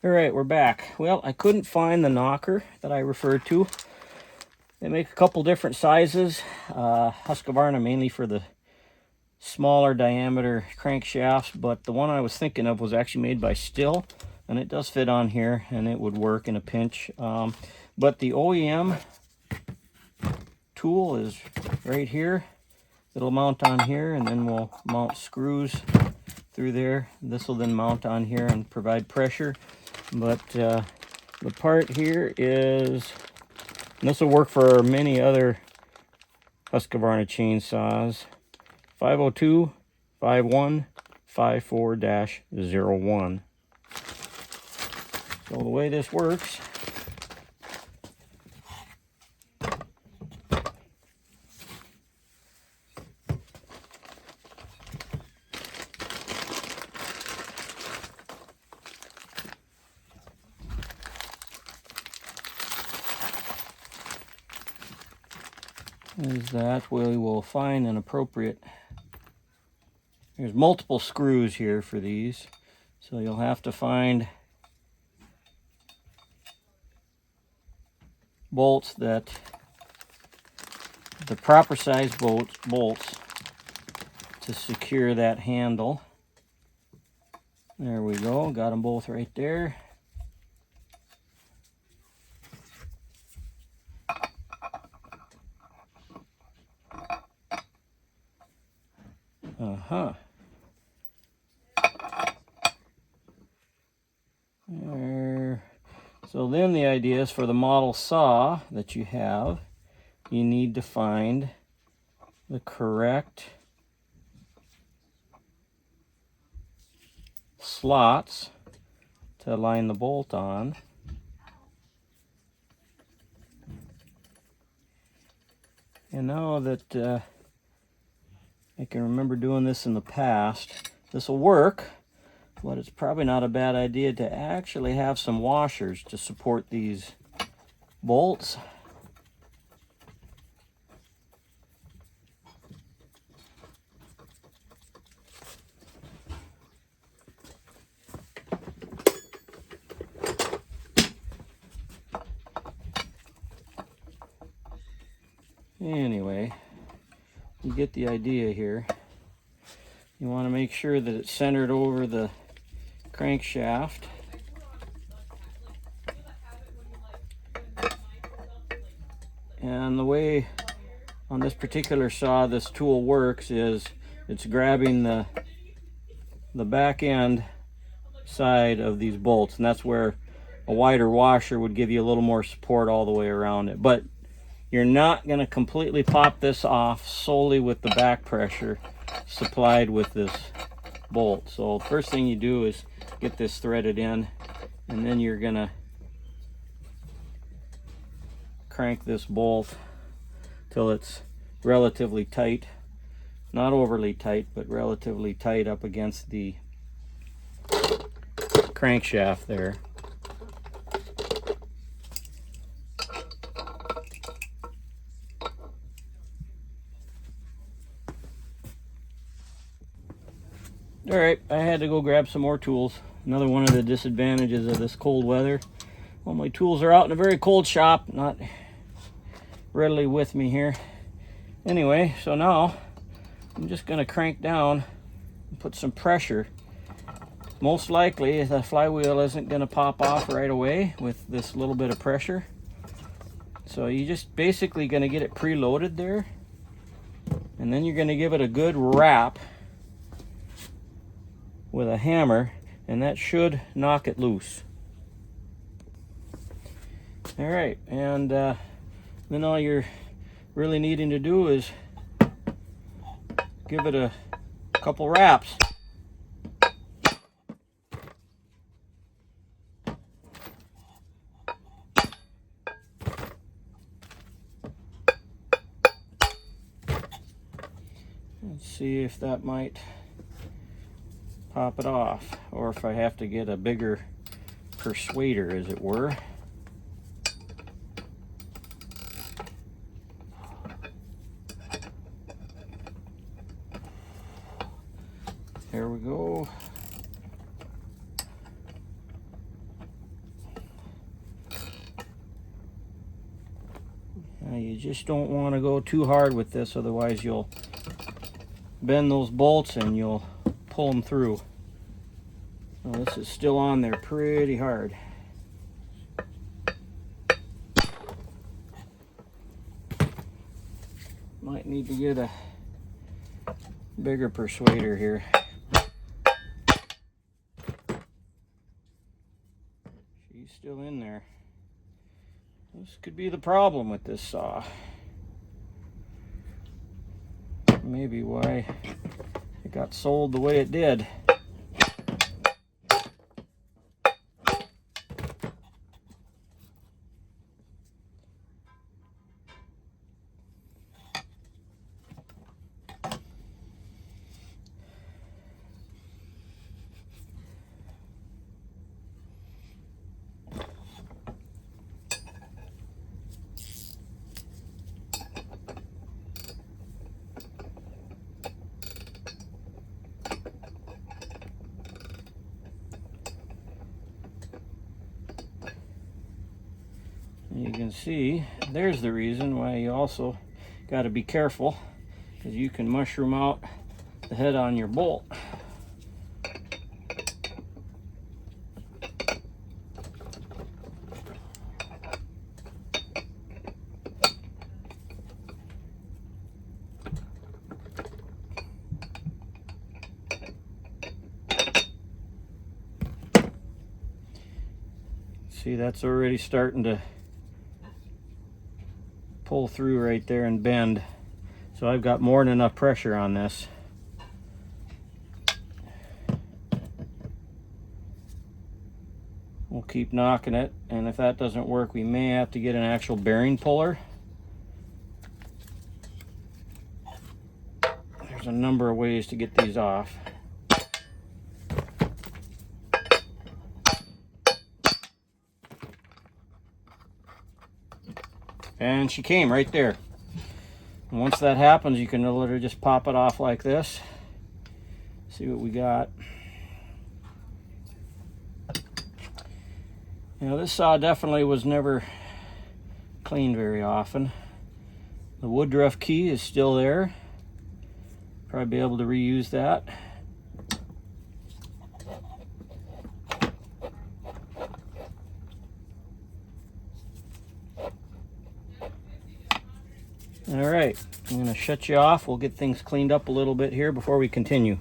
All right, we're back. Well, I couldn't find the knocker that I referred to. They make a couple different sizes. Husqvarna mainly for the smaller diameter crankshafts, but the one I was thinking of was actually made by Stihl, and it does fit on here, and it would work in a pinch. But the OEM tool is right here. It'll mount on here, and then we'll mount screws through there. This will then mount on here and provide pressure. But the part here is, and this will work for many other Husqvarna chainsaws, 502 51 54-01. So the way this works, is that we will find an appropriate, there's multiple screws here for these, so you'll have to find bolts that, the proper size bolts to secure that handle. There we go, got them both right there. There. So then the idea is for the model saw that you have, you need to find the correct slots to align the bolt on. And now that I can remember doing this in the past, this will work, but it's probably not a bad idea to actually have some washers to support these bolts. Anyway, you get the idea here. You want to make sure that it's centered over the crankshaft. And the way on this particular saw this tool works is it's grabbing the back end side of these bolts, and that's where a wider washer would give you a little more support all the way around it. But you're not going to completely pop this off solely with the back pressure supplied with this bolt. So first thing you do is get this threaded in, and then you're going to crank this bolt till it's relatively tight, not overly tight, but relatively tight up against the crankshaft there. All right, I had to go grab some more tools. Another one of the disadvantages of this cold weather. Well, my tools are out in a very cold shop, not readily with me here. Anyway, so now I'm just going to crank down and put some pressure. Most likely the flywheel isn't going to pop off right away with this little bit of pressure. So you're just basically going to get it preloaded there, and then you're going to give it a good rap with a hammer, and that should knock it loose. All right, and then all you're really needing to do is give it a couple raps. Let's see if that might pop it off, or if I have to get a bigger persuader, as it were. There we go. You just don't want to go too hard with this, otherwise you'll bend those bolts and you'll pull them through. Well, this is still on there pretty hard. Might need to get a bigger persuader here. She's still in there. This could be the problem with this saw. Maybe why it got sold the way it did. You can see there's the reason why you also got to be careful, because you can mushroom out the head on your bolt. See, that's already starting to pull through right there and bend. So I've got more than enough pressure on this. We'll keep knocking it, and if that doesn't work, we may have to get an actual bearing puller. There's a number of ways to get these off. And she came right there. And once that happens, you can literally just pop it off like this. See what we got. You know, this saw definitely was never cleaned very often. The woodruff key is still there. Probably be able to reuse that. All right, I'm going to shut you off. We'll get things cleaned up a little bit here before we continue.